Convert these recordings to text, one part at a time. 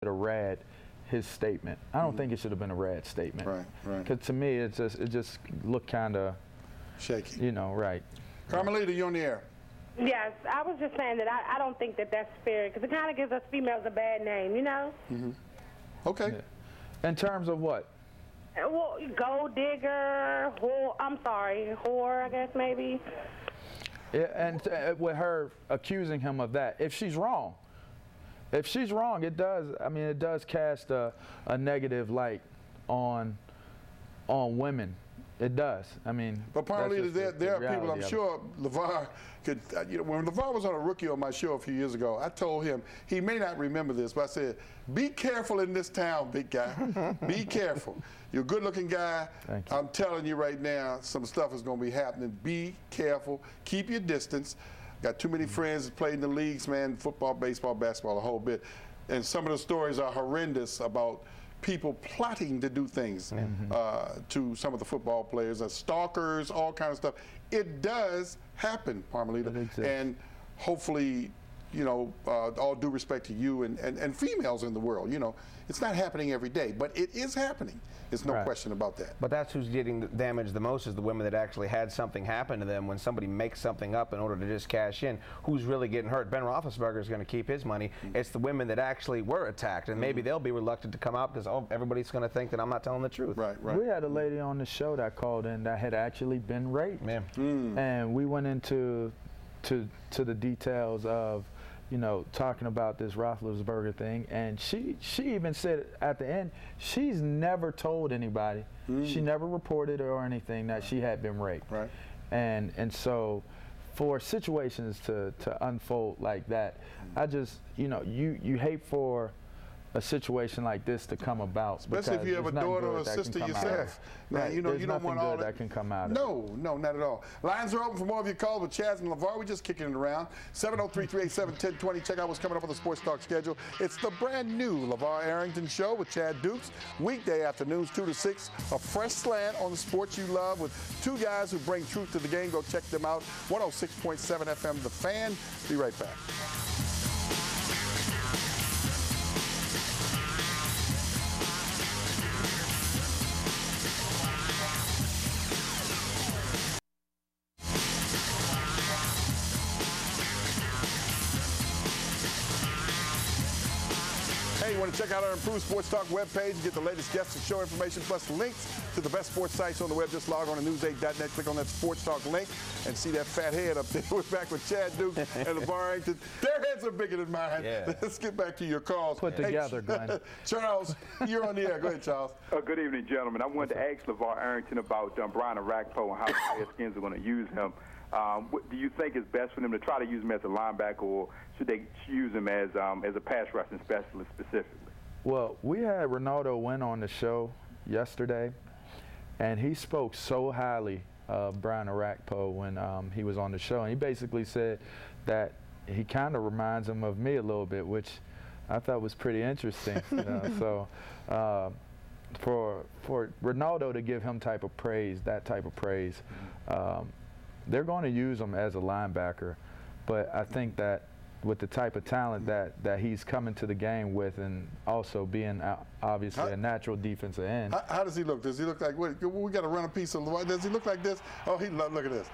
have read his statement. I don't think it should have been a read statement. Right, right. Because to me, it just looked kind of shaky. You know, right. Carmelita, you're on the air. Yes, I was just saying that I don't think that that's fair because it kind of gives us females a bad name, you know? Okay. Yeah. In terms of what? Well, gold digger, whore, I guess maybe. Yeah, and with her accusing him of that, if she's wrong, it does cast a negative light on women. It does. I mean, but partly there are people. I'm sure Lavar could. When Lavar was on a rookie on my show a few years ago, I told him, he may not remember this, but I said, "Be careful in this town, big guy. Be careful. You're a good-looking guy. Thank you. I'm telling you right now, some stuff is going to be happening. Be careful. Keep your distance. Got too many friends that played in the leagues, man. Football, baseball, basketball, a whole bit. And some of the stories are horrendous about people plotting to do things to some of the football players, stalkers, all kinds of stuff. It does happen, Parmelita, and hopefully, you know, all due respect to you and females in the world, you know, it's not happening every day, but it is happening. There's no question about that. But that's who's getting damaged the most, is the women that actually had something happen to them. When somebody makes something up in order to just cash in, who's really getting hurt? Ben Roethlisberger is going to keep his money. It's the women that actually were attacked, and maybe they'll be reluctant to come out because everybody's going to think that I'm not telling the truth. Right. We had a lady on the show that called in that had actually been raped, and we went into the details of, you know, talking about this Roethlisberger thing, and she even said at the end she's never told anybody, she never reported or anything that she had been raped. Right. And so for situations to unfold like that, I just, you know, you hate for a situation like this to come about, especially if you have a daughter or a sister yourself. Now, you know, you don't want all that can come out of it. No, not at all. Lines are open for more of your calls with Chaz and Lavar. We're just kicking it around. 703-387-1020. Check out what's coming up on the Sports Talk schedule. It's the brand new Lavar Arrington Show with Chad Dukes. Weekday afternoons, 2 to 6. A fresh slant on the sports you love with two guys who bring truth to the game. Go check them out. 106.7 FM, The Fan. Be right back. Hey, you want to check out our improved Sports Talk webpage, get the latest guests and show information, plus links to the best sports sites on the web. Just log on to news8.net, click on that Sports Talk link, and see that fat head up there. We're back with Chad Duke and Lavar Arrington. Their heads are bigger than mine. Yeah. Let's get back to your calls. Put together, Glenn. Charles, you're on the air. Go ahead, Charles. Good evening, gentlemen. I wanted to ask Lavar Arrington about Brian Arakpo and how the Redskins are going to use him. What do you think is best for them to try to use him as a linebacker, or should they use him as a pass rushing specialist specifically? Well, we had Ronaldo Wynn on the show yesterday, and he spoke so highly of Brian Arakpo when he was on the show, and he basically said that he kind of reminds him of me a little bit, which I thought was pretty interesting. You know? So for Ronaldo to give him that type of praise, they're going to use him as a linebacker, but I think that with the type of talent that he's coming to the game with, and also being obviously a natural defensive end. How does he look? Does he look like, we got to run a piece of, does he look like this? Oh, look at this.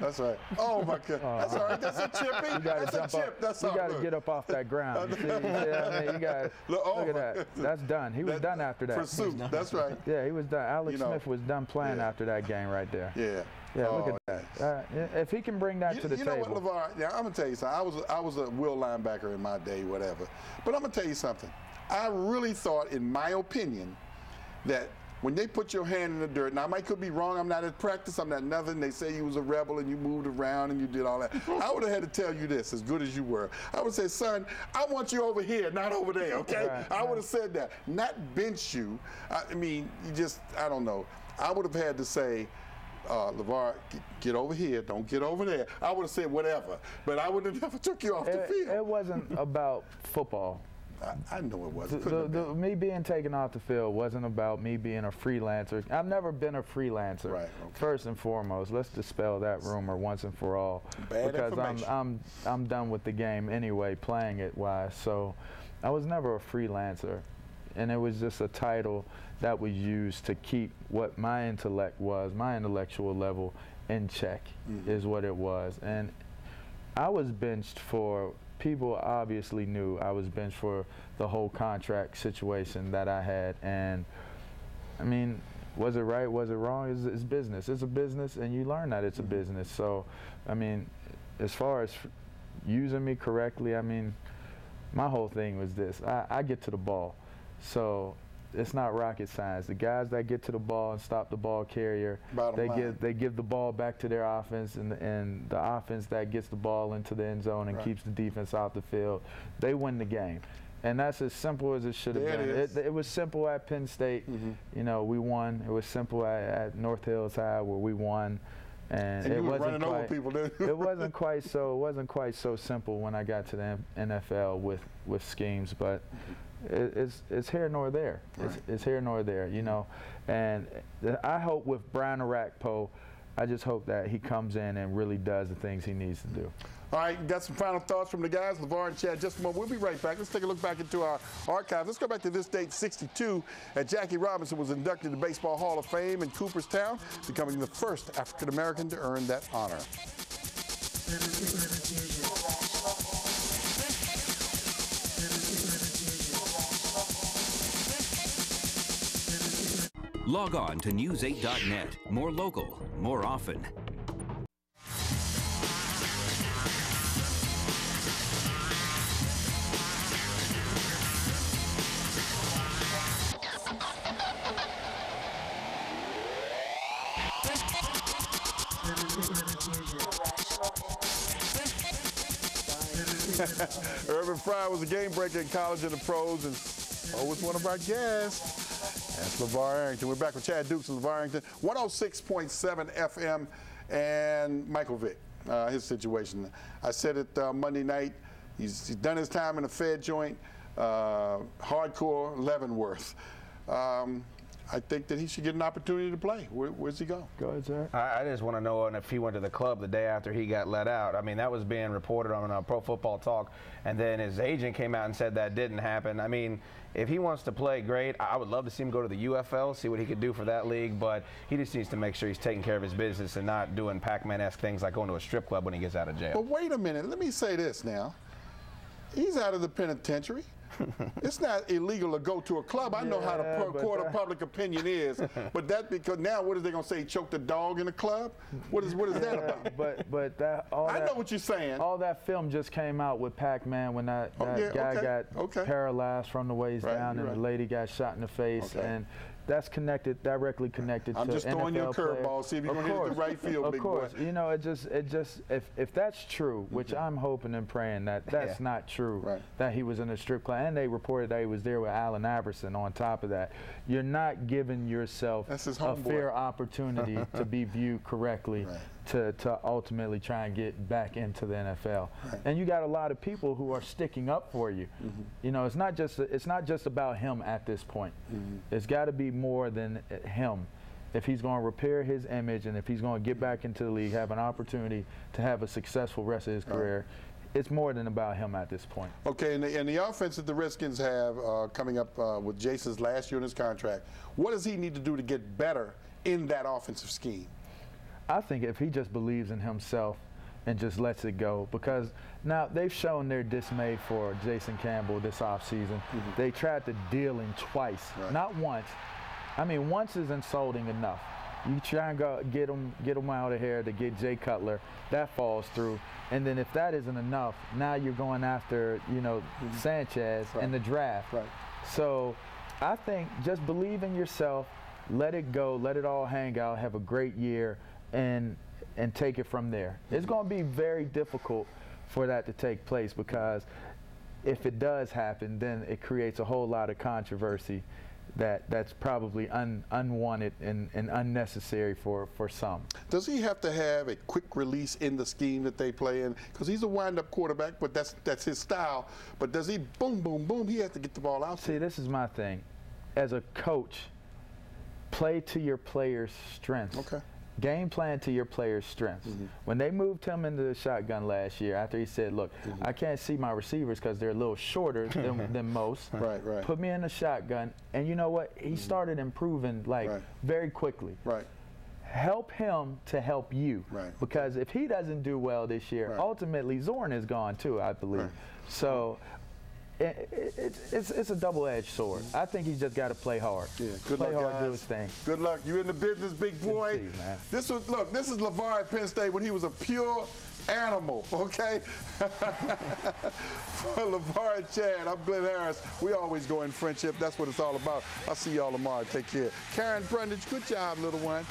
That's right. Oh, my God. That's all right. That's a chippy. That's a chip. That's all. You got to get up off that ground. You see, I mean, you got look at that. That's done. He was done after that. Pursuit. That's right. Yeah, he was done. Alex Smith was done playing after that game right there. Yeah. Yeah, look at that. If he can bring that to the table. You know what, Lavar? Yeah, I'm going to tell you something. I was a will linebacker in my day, whatever. But I'm going to tell you something. I really thought, in my opinion, that when they put your hand in the dirt, now I could be wrong, I'm not at practice, I'm not nothing, they say you was a rebel and you moved around and you did all that. I would have had to tell you this, as good as you were. I would say, son, I want you over here, not over there, okay? Right. I would have said that. Not bench you. I mean, I don't know. I would have had to say, Lavar, get over here, don't get over there. I would have said whatever, but I would have never took you off the field. It wasn't about football. I know it wasn't. Me being taken off the field wasn't about me being a freelancer. I've never been a freelancer. Right. Okay. First and foremost, let's dispel that rumor once and for all. Bad because information. I'm done with the game anyway, playing it wise. So I was never a freelancer, and it was just a title that was used to keep what my intellect was, my intellectual level, in check, is what it was. And I was benched for, people obviously knew I was benched for the whole contract situation that I had. And I mean, was it right, was it wrong? It's business. It's a business, and you learn that it's a business. So, I mean, as far as using me correctly, I mean, my whole thing was this. I get to the ball. So it's not rocket science. The guys that get to the ball and stop the ball carrier, they give the ball back to their offense, and the offense that gets the ball into the end zone and keeps the defense off the field, they win the game. And that's as simple as it should have been. It was simple at Penn State. You know, we won. It was simple at North Hills High, where we won. And it wasn't quite, over people, it wasn't quite so simple when I got to the NFL with schemes, but it's here nor there. It's here nor there, you know. And I hope with Brian Arakpo, I just hope that he comes in and really does the things he needs to do. All right, got some final thoughts from the guys, Lavar and Chad. Just a moment. We'll be right back. Let's take a look back into our archives. Let's go back to this date, 1962, and Jackie Robinson was inducted to the Baseball Hall of Fame in Cooperstown, becoming the first African-American to earn that honor. Log on to news8.net. More local, more often. Urban Fry was a game breaker in college and the pros, and so was one of our guests. That's Lavar Arrington. We're back with Chad Dukes and Lavar Arrington, 106.7 FM, and Michael Vick, his situation. I said it Monday night. He's done his time in a Fed joint, hardcore Leavenworth. I think that he should get an opportunity to play. Where's he go? Go ahead, sir. I just want to know if he went to the club the day after he got let out. I mean, that was being reported on Pro Football Talk, and then his agent came out and said that didn't happen. I mean, if he wants to play, great. I would love to see him go to the UFL, see what he could do for that league, but he just needs to make sure he's taking care of his business and not doing Pac-Man-esque things like going to a strip club when he gets out of jail. But wait a minute. Let me say this now. He's out of the penitentiary. It's not illegal to go to a club. I know how the court of public opinion is, but that because now what are they gonna say? Choked a dog in a club? What is that about? But I know what you're saying. All that film just came out with Pac-Man when that guy got paralyzed from the waist down, and the lady got shot in the face, and that's directly connected to NFL. I'm just throwing you a curveball, see if you're going to hit the right field, big boy. Of course. You know, it just if that's true, which I'm hoping and praying that's not true, that he was in a strip club, and they reported that he was there with Allen Iverson on top of that, you're not giving yourself a fair opportunity to be viewed correctly to ultimately try and get back into the NFL. And you got a lot of people who are sticking up for you. You know, it's not just about him at this point. It's got to be more than him. If he's going to repair his image and if he's going to get back into the league, have an opportunity to have a successful rest of his career, it's more than about him at this point. Okay, and the offense that the Redskins have coming up with Jason's last year in his contract, what does he need to do to get better in that offensive scheme? I think if he just believes in himself and just lets it go, because now they've shown their dismay for Jason Campbell this offseason. They tried to deal him twice, not once. I mean, once is insulting enough. You try and go get him out of here to get Jay Cutler, that falls through. And then if that isn't enough, now you're going after, you know, Sanchez in the draft. So I think just believe in yourself, let it go, let it all hang out, have a great year, and take it from there. It's going to be very difficult for that to take place, because if it does happen, then it creates a whole lot of controversy that's probably unwanted and unnecessary for some. Does he have to have a quick release in the scheme that they play in? Because he's a wind-up quarterback, but that's his style. But does he boom, boom, boom? He has to get the ball out. See, this is my thing. As a coach, play to your players' strengths. game plan to your player's strengths. When they moved him into the shotgun last year, after he said, look, I can't see my receivers because they're a little shorter than most. Right. Put me in the shotgun. And you know what? He started improving very quickly. Right. Help him to help you. Right. Because if he doesn't do well this year, ultimately Zorn is gone too, I believe. Right. So it's a double-edged sword. I think he's just got to play hard. Yeah, good play luck, hard, guys. do his thing. Good luck. You in the business, big boy. Good to see you, man. This is Lavar at Penn State when he was a pure animal, okay? For Lavar and Chad, I'm Glenn Harris. We always go in friendship. That's what it's all about. I'll see y'all tomorrow. Take care. Karen Brundage, good job, little one.